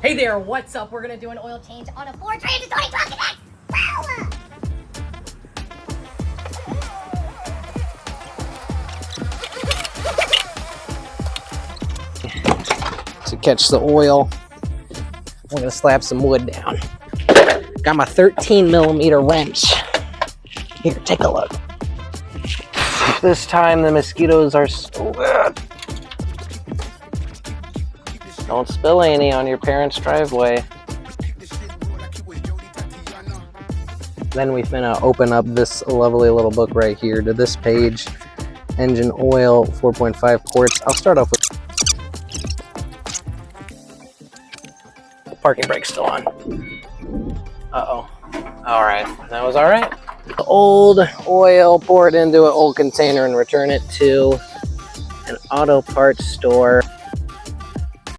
Hey there, what's up? We're gonna do an oil change on a Ford Transit 2012 Connect. To catch the oil, I'm gonna slap some wood down. Got my 13mm wrench. Here, take a look. This time the mosquitoes are so good. Don't spill any on your parents' driveway. Then we finna open up this lovely little book right here to this page. Engine oil, 4.5 quarts. I'll start off with the parking brake's still on. Uh-oh. All right, that was all right. The old oil, pour it into an old container and return it to an auto parts store.